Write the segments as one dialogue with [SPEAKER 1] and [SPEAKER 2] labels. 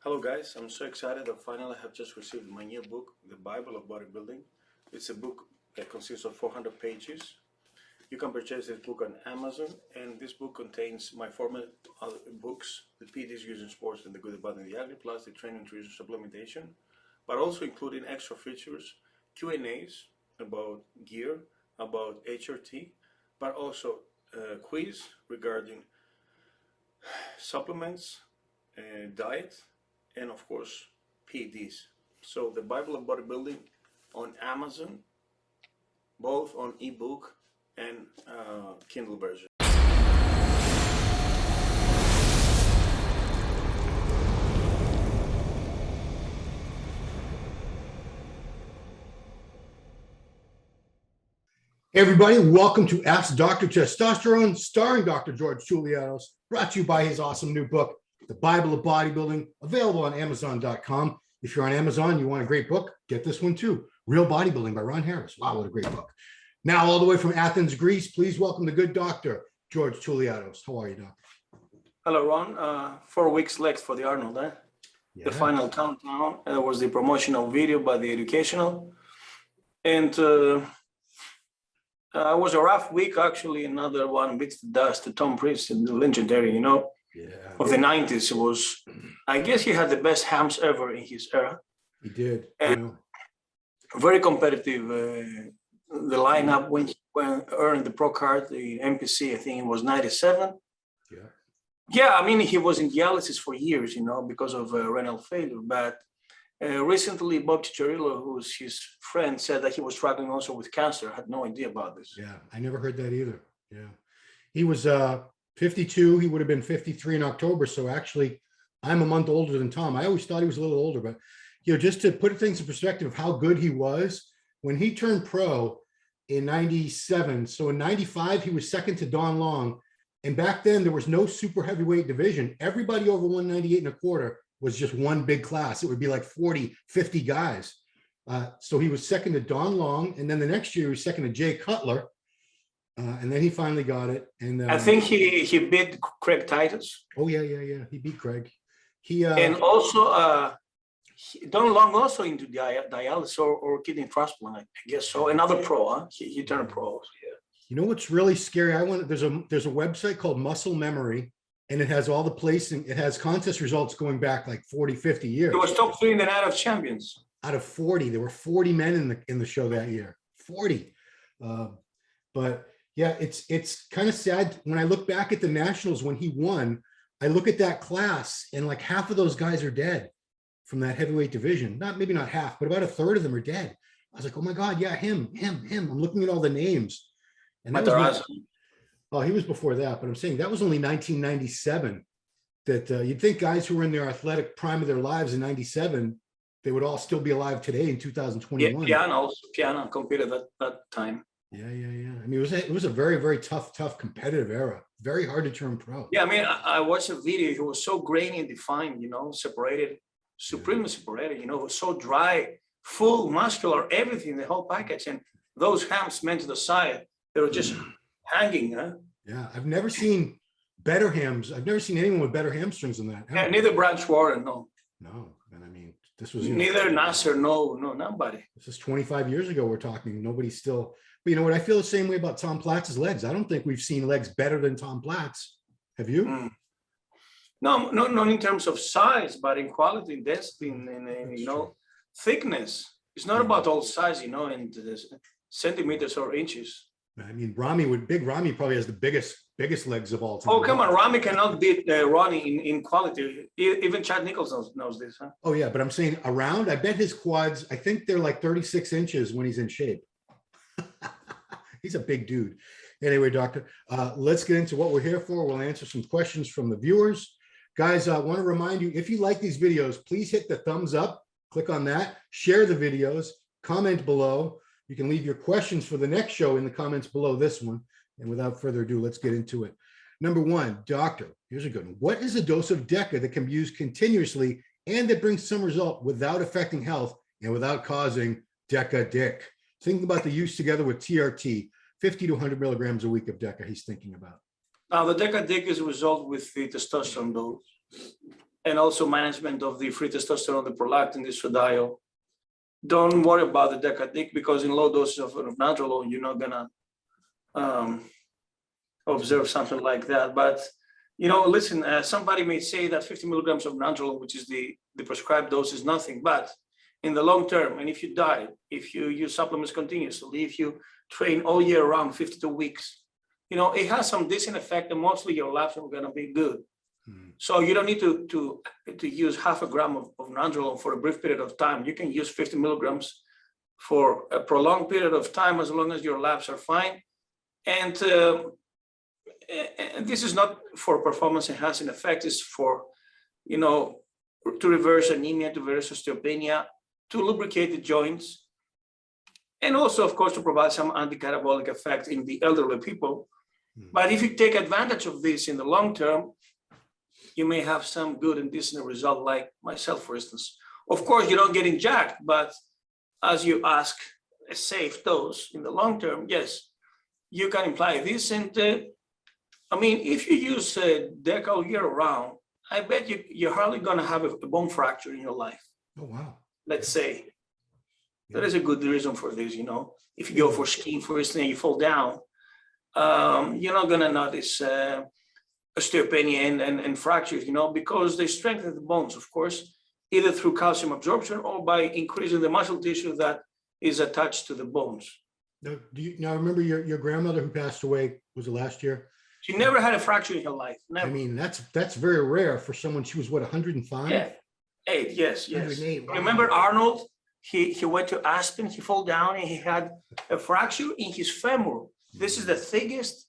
[SPEAKER 1] Hello guys, I'm so excited that finally I have just received my new book, The Bible of Bodybuilding. It's a book that consists of 400 pages. You can purchase this book on Amazon, and this book contains my former books, The PDs Used in Sports and the Good, the Bad, and the Ugly, plus the Training, Nutrition, Supplementation, but also including extra features, Q&As about gear, about HRT, but also a quiz regarding supplements, diet, and of course PEDs. So the Bible of Bodybuilding on Amazon, both on ebook and Kindle version.
[SPEAKER 2] Hey everybody, welcome to Ask Dr. Testosterone, starring Dr. George Touliatos, brought to you by his awesome new book, The Bible of Bodybuilding, available on Amazon.com. If you're on Amazon, you want a great book, get this one too, Real Bodybuilding by Ron Harris. Wow, what a great book. Now, all the way from Athens, Greece, please welcome the good doctor, George Touliatos. How are you, doctor?
[SPEAKER 1] Hello, Ron. 4 weeks left for the Arnold, eh?
[SPEAKER 2] Yeah.
[SPEAKER 1] The final countdown. There was the promotional video by the Educational. And it was a rough week, actually. Another one beats the dust to Tom Priest, the legendary, of the 90s. It was, I guess he had the best hams ever in his era.
[SPEAKER 2] He did.
[SPEAKER 1] And very competitive. The lineup when he earned the pro card, the NPC, I think it was 97.
[SPEAKER 2] Yeah.
[SPEAKER 1] Yeah, I mean, he was in dialysis for years, because of renal failure. But recently, Bob Cicherillo, who's his friend, said that he was struggling also with cancer. I had no idea about this.
[SPEAKER 2] Yeah, I never heard that either. Yeah. He was 52. He would have been 53 in October. So actually, I'm a month older than Tom. I always thought he was a little older, but just to put things in perspective of how good he was, when he turned pro in 97, so in 95, he was second to Don Long. And back then, there was no super heavyweight division. Everybody over 198 and a quarter was just one big class. It would be like 40, 50 guys. So he was second to Don Long. And then the next year, he was second to Jay Cutler. And then he finally got it. And
[SPEAKER 1] I think he beat Craig Titus.
[SPEAKER 2] Oh, yeah. He beat Craig.
[SPEAKER 1] And also, Don Long also into dialysis or kidney transplant, I guess so. Another pro, huh? He turned pro. Yeah.
[SPEAKER 2] You know what's really scary? There's a website called Muscle Memory, and it has all the placing. It has contest results going back like 40, 50 years.
[SPEAKER 1] It was top 3 in the Night of Champions.
[SPEAKER 2] Out of 40, there were 40 men in the show that year. 40. But yeah, it's kind of sad when I look back at the Nationals when he won. I look at that class, and like half of those guys are dead from that heavyweight division. Maybe not half, but about a third of them are dead. I was like, oh my God, yeah, him. I'm looking at all the names. And that was he was before that, but I'm saying that was only 1997. That you'd think guys who were in their athletic prime of their lives in 97, they would all still be alive today in 2021.
[SPEAKER 1] Yeah, Piano competed at that time.
[SPEAKER 2] Yeah. I mean, it was a very, very tough competitive era. Very hard to turn pro.
[SPEAKER 1] Yeah, I mean, I watched a video. He was so grainy and defined, separated, supremely separated, was so dry, full, muscular, everything, the whole package. And those hams meant to the side, they were just hanging, huh?
[SPEAKER 2] Yeah, I've never seen better hams. I've never seen anyone with better hamstrings than that.
[SPEAKER 1] Yeah, neither Branch Warren, no.
[SPEAKER 2] No, and I mean, this was
[SPEAKER 1] neither Nasser, no, nobody.
[SPEAKER 2] This is 25 years ago. We're talking. Nobody's still. But you know what? I feel the same way about Tom Platz's legs. I don't think we've seen legs better than Tom Platz. Have you?
[SPEAKER 1] No, not in terms of size, but in quality, density, and thickness. It's not about all size, in centimeters or inches.
[SPEAKER 2] I mean, Big Ramy probably has the biggest legs of all time.
[SPEAKER 1] Oh, come on. Ramy cannot beat Ronnie in quality. Even Chad Nichols knows this, huh?
[SPEAKER 2] Oh, yeah. But I'm saying around, I bet his quads, I think they're like 36 inches when he's in shape. He's a big dude. Anyway, doctor, let's get into what we're here for. We'll answer some questions from the viewers. Guys, I want to remind you, if you like these videos, please hit the thumbs up. Click on that. Share the videos. Comment below. You can leave your questions for the next show in the comments below this one. And without further ado, let's get into it. Number 1, doctor, here's a good one. What is a dose of Deca that can be used continuously and that brings some result without affecting health and without causing Deca dick? Thinking about the use together with TRT, 50 to 100 milligrams a week of Deca he's thinking about.
[SPEAKER 1] Now, the Deca dick is a result with the testosterone dose. and also management of the free testosterone, the prolactin, the estradiol. Don't worry about the Deca because in low doses of nandrolone, you're not gonna observe something like that. But listen, somebody may say that 50 milligrams of nandrolone, which is the prescribed dose, is nothing. But in the long term, and if you diet, if you use supplements continuously, if you train all year round, 52 weeks, it has some decent effect, and mostly your labs are gonna be good. So you don't need to use half a gram of nandrolone for a brief period of time. You can use 50 milligrams for a prolonged period of time, as long as your labs are fine. And this is not for performance enhancing effect. It's for, to reverse anemia, to reverse osteopenia, to lubricate the joints, and also, of course, to provide some anti-catabolic effect in the elderly people. But if you take advantage of this in the long term, you may have some good and decent result, like myself, for instance. Of course, you don't get jacked, but as you ask, a safe dose in the long term, yes, you can imply this. And if you use Deca all year round, I bet you're hardly going to have a bone fracture in your life.
[SPEAKER 2] Oh, wow.
[SPEAKER 1] Let's say. Yeah. There is a good reason for this, If you go for skiing, for instance, and you fall down, you're not going to notice osteopenia and fractures, because they strengthen the bones, of course, either through calcium absorption or by increasing the muscle tissue that is attached to the bones.
[SPEAKER 2] Now, remember your grandmother who passed away, was it last year?
[SPEAKER 1] She never had a fracture in her life. Never.
[SPEAKER 2] I mean, that's very rare for someone. She was what, 105?
[SPEAKER 1] Yeah, 8, yes.
[SPEAKER 2] 108, wow.
[SPEAKER 1] Remember Arnold? He went to Aspen, he fell down, and he had a fracture in his femur. This is the thickest.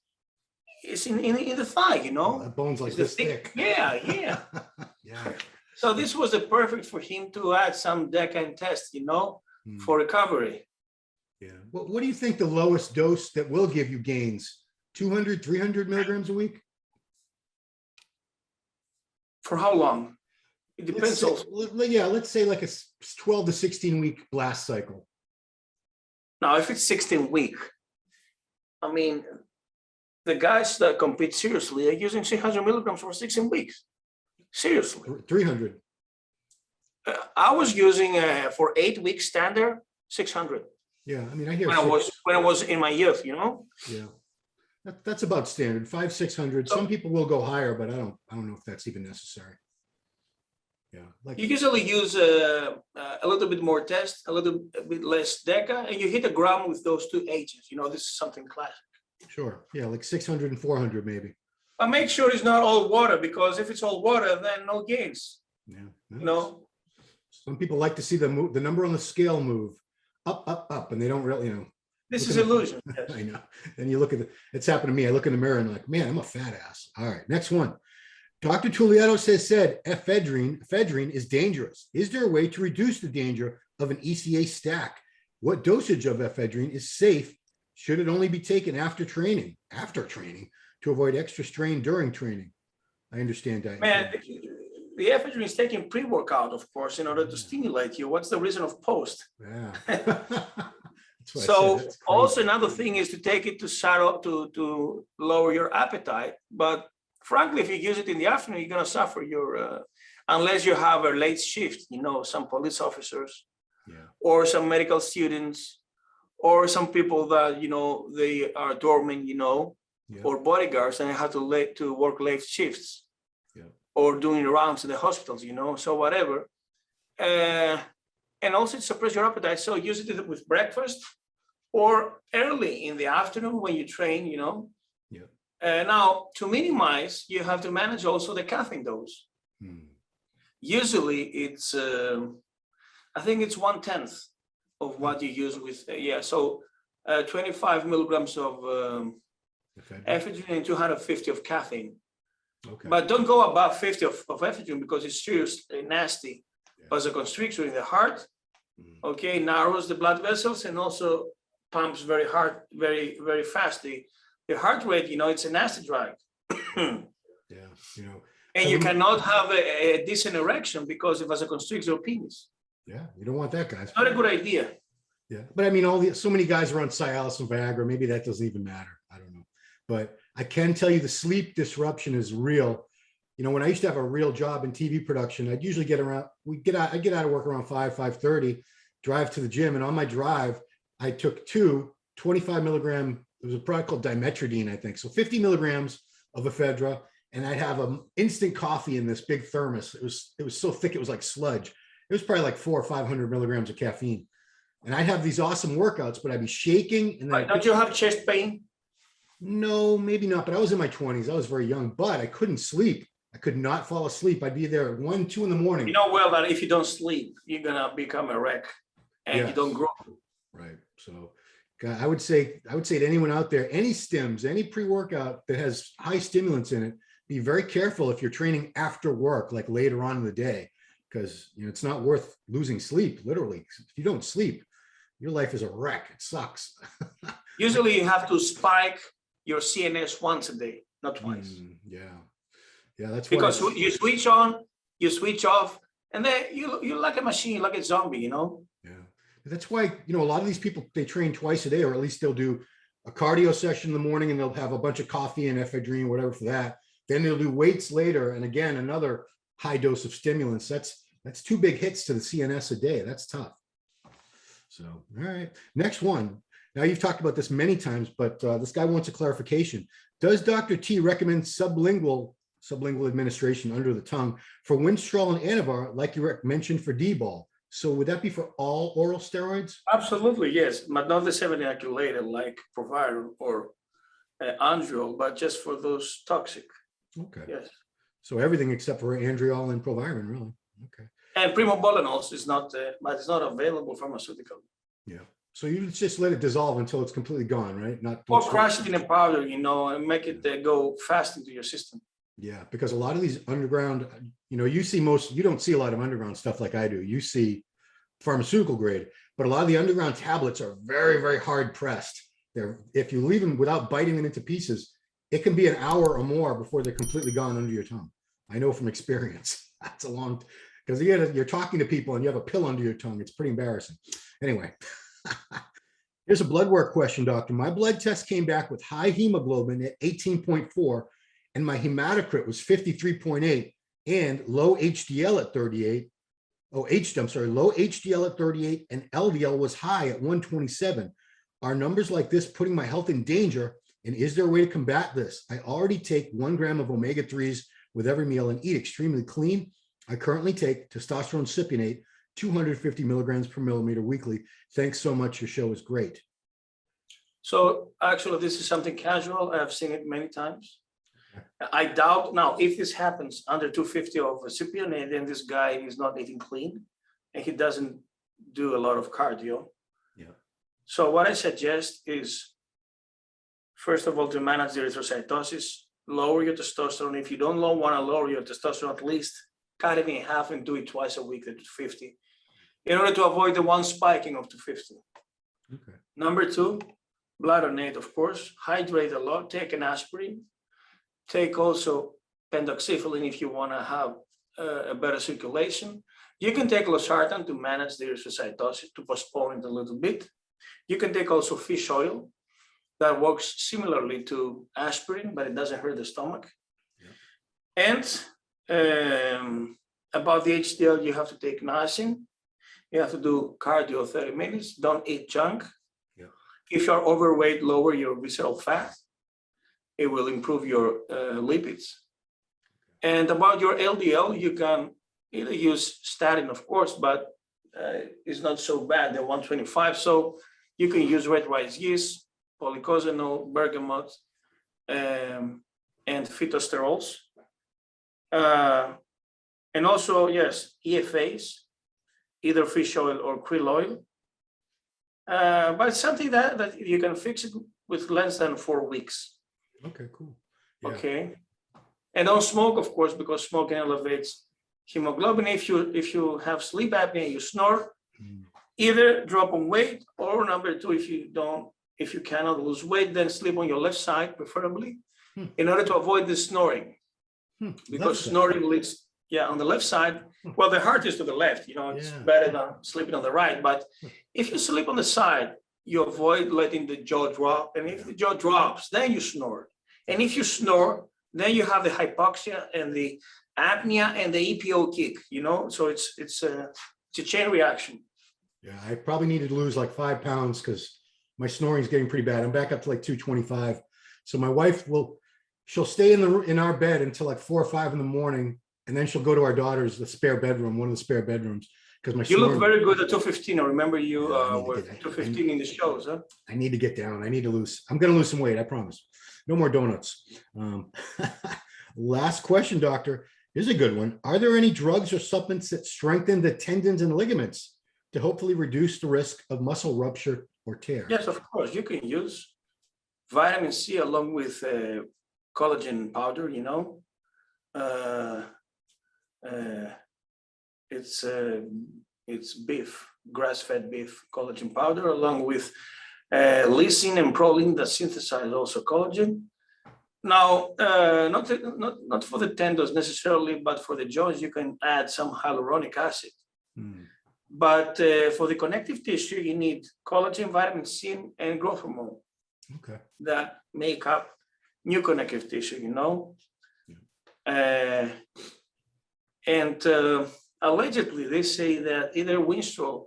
[SPEAKER 1] It's in the thigh,
[SPEAKER 2] That bone's like this thick.
[SPEAKER 1] Yeah.
[SPEAKER 2] Yeah.
[SPEAKER 1] So this was the perfect for him to add some Deca and test, for recovery.
[SPEAKER 2] Yeah. What do you think the lowest dose that will give you gains? 200, 300 milligrams a week?
[SPEAKER 1] For how long? It depends.
[SPEAKER 2] Let's say like a 12 to 16 week blast cycle.
[SPEAKER 1] Now, if it's 16 week, the guys that compete seriously are using 600 milligrams for 16 weeks. Seriously.
[SPEAKER 2] 300.
[SPEAKER 1] I was using for 8 weeks standard 600.
[SPEAKER 2] Yeah, I hear
[SPEAKER 1] when I was in my youth,
[SPEAKER 2] Yeah, that's about standard. 500, 600. Some people will go higher, but I don't know if that's even necessary. Yeah,
[SPEAKER 1] you usually use a little bit more test, a little bit less Deca, and you hit a gram with those two agents. This is something classic.
[SPEAKER 2] Sure. Yeah, like 600 and 400 maybe.
[SPEAKER 1] But make sure it's not all water, because if it's all water, then no gains.
[SPEAKER 2] Yeah. Some people like to see the number on the scale move up, and they don't really,
[SPEAKER 1] This is illusion.
[SPEAKER 2] Yes. I know. And you look at it's happened to me. I look in the mirror and I'm like, man, I'm a fat ass. All right, next one. Dr. Touliatos has said ephedrine is dangerous. Is there a way to reduce the danger of an ECA stack? What dosage of ephedrine is safe? Should it only be taken after training to avoid extra strain during training? I understand that.
[SPEAKER 1] Man, the ephedrine is taken pre-workout, of course, in order to stimulate you. What's the reason of post?
[SPEAKER 2] Yeah.
[SPEAKER 1] So also another thing is to take it to lower your appetite. But frankly, if you use it in the afternoon, you're going to suffer unless you have a late shift, some police officers, or some medical students, or some people that, they are dormant, or bodyguards, and they have to work late shifts, or doing rounds in the hospitals, so whatever. And also suppress your appetite. So use it with breakfast or early in the afternoon when you train, Now, to minimize, you have to manage also the caffeine dose. Usually it's, I think it's 1/10 of what you use with, so 25 milligrams of ephedrine and 250 of caffeine.
[SPEAKER 2] Okay.
[SPEAKER 1] But don't go above 50 of ephedrine, because it's seriously nasty. Vasoconstrictor in the heart, narrows the blood vessels and also pumps very hard, very, very fast. The heart rate, it's a nasty drug. And you cannot have a decent erection because it vasoconstricts your penis.
[SPEAKER 2] Yeah, you don't want that, guys.
[SPEAKER 1] Not a good idea.
[SPEAKER 2] Yeah, but so many guys are on Cialis and Viagra. Maybe that doesn't even matter. I don't know. But I can tell you the sleep disruption is real. when I used to have a real job in TV production, I'd usually I'd get out of work around 5:30, drive to the gym. And on my drive, I took 25 milligram, it was a product called dimetrodine, I think. So 50 milligrams of ephedra. And I'd have an instant coffee in this big thermos. It was so thick, it was like sludge. It was probably like 400 or 500 milligrams of caffeine. And I'd have these awesome workouts, but I'd be shaking. And then
[SPEAKER 1] don't you have chest pain?
[SPEAKER 2] No, maybe not. But I was in my 20s. I was very young, but I couldn't sleep. I could not fall asleep. I'd be there at 1, 2 in the morning.
[SPEAKER 1] You know well that if you don't sleep, you're gonna become a wreck, and you don't grow.
[SPEAKER 2] Right. So I would say to anyone out there, any stims, any pre-workout that has high stimulants in it, be very careful if you're training after work, like later on in the day, because it's not worth losing sleep. Literally, if you don't sleep, your life is a wreck. It sucks.
[SPEAKER 1] Usually, you have to spike your CNS once a day, not twice.
[SPEAKER 2] Yeah, that's
[SPEAKER 1] because you switch on, you switch off, and then you're like a machine, like a zombie, Yeah.
[SPEAKER 2] That's why, a lot of these people, they train twice a day, or at least they'll do a cardio session in the morning and they'll have a bunch of coffee and ephedrine, whatever for that. Then they'll do weights later. And again, another high dose of stimulants. That's 2 big hits to the CNS a day. That's tough. So, all right. Next one. Now you've talked about this many times, but this guy wants a clarification. Does Dr. T recommend sublingual administration under the tongue for Winstrol and Anavar, like you mentioned for D-ball? So would that be for all oral steroids?
[SPEAKER 1] Absolutely, yes, but not the 7-inoculated like Proviron or Andriol, but just for those toxic.
[SPEAKER 2] Okay.
[SPEAKER 1] Yes.
[SPEAKER 2] So everything except for Andriol and Proviron, really. Okay.
[SPEAKER 1] And Primobolan also is not, but it's not available pharmaceutical.
[SPEAKER 2] Yeah. So you just let it dissolve until it's completely gone, right?
[SPEAKER 1] Or crush it in a powder, and make it go fast into your system.
[SPEAKER 2] Yeah, because a lot of these underground, you don't see a lot of underground stuff like I do. You see pharmaceutical grade, but a lot of the underground tablets are very, very hard pressed. If you leave them without biting them into pieces, it can be an hour or more before they're completely gone under your tongue. I know from experience. That's a long, because you're talking to people and you have a pill under your tongue. It's pretty embarrassing. Anyway, here's a blood work question, doctor. My blood test came back with high hemoglobin at 18.4. And my hematocrit was 53.8 and low HDL at 38. Low HDL at 38 and LDL was high at 127. Are numbers like this putting my health in danger? And is there a way to combat this? I already take 1 gram of omega-3s with every meal and eat extremely clean. I currently take testosterone cypionate, 250 milligrams per milliliter weekly. Thanks so much. Your show is great.
[SPEAKER 1] So actually, this is something casual. I've seen it many times. I doubt now if this happens under 250 of a cypionate, then this guy is not eating clean and he doesn't do a lot of cardio.
[SPEAKER 2] Yeah.
[SPEAKER 1] So what I suggest is, first of all, to manage the erythrocytosis, lower your testosterone. If you don't want to lower your testosterone, at least cut it in half and do it twice a week at 250 in order to avoid the one spiking of 250.
[SPEAKER 2] Okay.
[SPEAKER 1] Number 2, bladronate, of course. Hydrate a lot, take an aspirin. Take also pentoxifylline if you want to have a better circulation. You can take losartan to manage the erythrocytosis, to postpone it a little bit. You can take also fish oil that works similarly to aspirin, but it doesn't hurt the stomach. Yeah. And about the HDL, you have to take niacin. You have to do cardio 30 minutes. Don't eat junk. Yeah. If you're overweight, lower your visceral fat. It will improve your lipids. And about your LDL, you can either use statin, of course, but it's not so bad, they're 125. So you can use red rice yeast, polycosanol, bergamot, and phytosterols. And also, yes, EFAs, either fish oil or krill oil. But it's something that you can fix it with less than 4 weeks.
[SPEAKER 2] Okay, cool. Yeah.
[SPEAKER 1] Okay. And don't smoke, of course, because smoking elevates hemoglobin. If you have sleep apnea, you snore, either drop on weight, or number 2, if you cannot lose weight, then sleep on your left side, preferably, in order to avoid the snoring. Because snoring leads, on the left side. Well, the heart is to the left, it's better than sleeping on the right. But if you sleep on the side, you avoid letting the jaw drop. And if the jaw drops, then you snore. And if you snore, Then you have the hypoxia and the apnea and the EPO kick, you know, so it's a chain reaction.
[SPEAKER 2] Yeah, I probably need to lose like 5 pounds because my snoring is getting pretty bad. I'm back up to like 225. So my wife she'll stay in our bed until like 4 or 5 in the morning, and then she'll go to our daughter's, the spare bedroom, one of the spare bedrooms. Because
[SPEAKER 1] you look very good at 215. I remember you were 215 in the shows, huh?
[SPEAKER 2] I need to get down. I'm going to lose some weight. I promise. No more donuts. Last question, doctor. Here's a good one. Are there any drugs or supplements that strengthen the tendons and ligaments to hopefully reduce the risk of muscle rupture or tear?
[SPEAKER 1] Yes, of course. You can use vitamin C along with collagen powder, you know. It's beef, grass-fed beef collagen powder, along with lysine and proline that synthesize also collagen. Now, not for the tendons necessarily, but for the joints, you can add some hyaluronic acid. But for the connective tissue, you need collagen, vitamin C, and growth hormone.
[SPEAKER 2] Okay. That
[SPEAKER 1] make up new connective tissue, you know. Allegedly, they say that either Winstrol,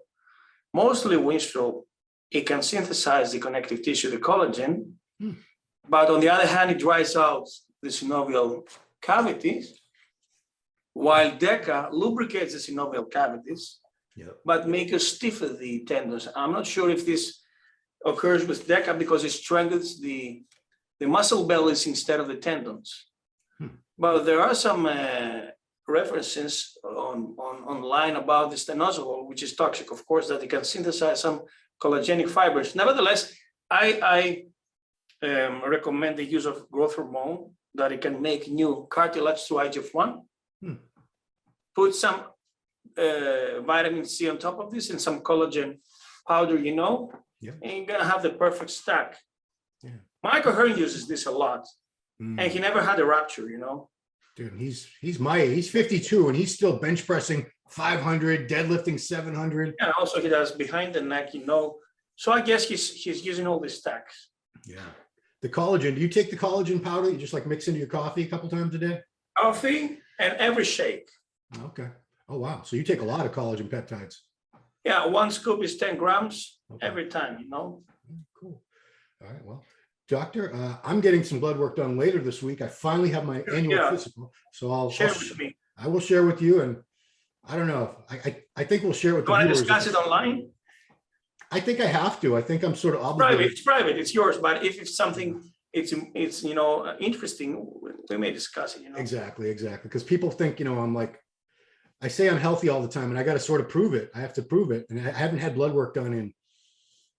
[SPEAKER 1] mostly Winstrol, it can synthesize the connective tissue, the collagen, but on the other hand, it dries out the synovial cavities, while Deca lubricates the synovial cavities, but makes stiffer the tendons. I'm not sure if this occurs with Deca because it strengthens the muscle bellies instead of the tendons. But there are some references online about the stenozolol, which is toxic, of course, that it can synthesize some collagenous fibers. Nevertheless, I recommend the use of growth hormone, that it can make new cartilage through IGF-1. Put some vitamin C on top of this and some collagen powder, you know, and you're gonna have the perfect stack. Michael Hearn uses this a lot, and he never had a rupture, you know.
[SPEAKER 2] Dude, he's my age. He's 52 and he's still bench pressing 500, deadlifting 700.
[SPEAKER 1] And also he does behind the neck, you know. So I guess he's using all these stacks. Yeah.
[SPEAKER 2] The collagen, do you take the collagen powder? You just like mix into your coffee a couple times a day?
[SPEAKER 1] Coffee and every shake.
[SPEAKER 2] Okay. Oh, wow. So you take a lot of collagen peptides.
[SPEAKER 1] Yeah, 1 scoop is 10 grams every time, you know.
[SPEAKER 2] Cool. All right, well. Doctor, I'm getting some blood work done later this week. I finally have my annual physical, so I'll share with me. I will share with you, and I don't know. I think we'll share with the viewers.
[SPEAKER 1] Want to discuss it online?
[SPEAKER 2] I think I have to. I think I'm sort of obligated.
[SPEAKER 1] It's private. It's yours. But if it's something, it's you know, interesting, we may discuss it. You know.
[SPEAKER 2] Exactly. Because people think, you know, I'm like, I say I'm healthy all the time, and I got to sort of prove it. I have to prove it, and I haven't had blood work done in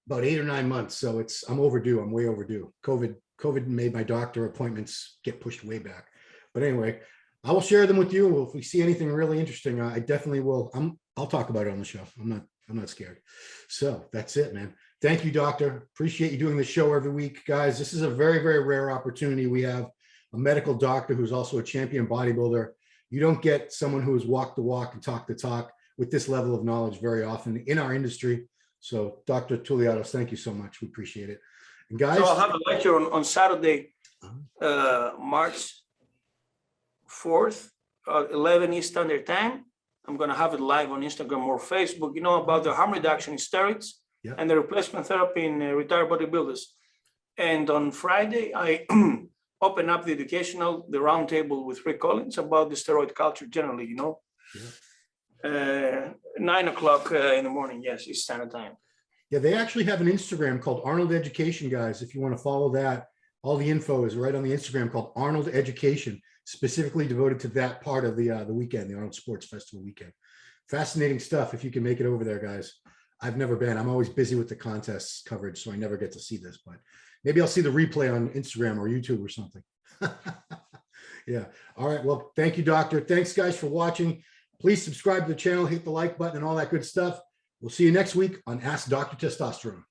[SPEAKER 2] about 8 or 9 months. So I'm overdue. I'm way overdue. COVID made my doctor appointments get pushed way back. But anyway, I will share them with you. If we see anything really interesting, I definitely will. I'll talk about it on the show. I'm not scared. So that's it, man. Thank you, doctor. Appreciate you doing the show every week, guys. This is a very, very rare opportunity. We have a medical doctor who's also a champion bodybuilder. You don't get someone who has walked the walk and talked the talk with this level of knowledge very often in our industry. So Dr. Touliatos, thank you so much. We appreciate it. And guys,
[SPEAKER 1] so I'll have a lecture on Saturday, March 4th, 11 East Standard Time. I'm going to have it live on Instagram or Facebook, you know, about the harm reduction in steroids and the replacement therapy in retired bodybuilders. And on Friday, I open up the roundtable with Rick Collins about the steroid culture generally, you know. 9 o'clock in the morning, yes, East Standard Time.
[SPEAKER 2] Yeah, they actually have an Instagram called Arnold Education, guys. If you want to follow that, all the info is right on the Instagram called Arnold Education, specifically devoted to that part of the weekend, the Arnold Sports Festival weekend. Fascinating stuff if you can make it over there, guys. I've never been. I'm always busy with the contests coverage, so I never get to see this, but maybe I'll see the replay on Instagram or YouTube or something. Yeah. All right. Well, thank you, doctor. Thanks, guys, for watching. Please subscribe to the channel, hit the like button and all that good stuff. We'll see you next week on Ask Dr. Testosterone.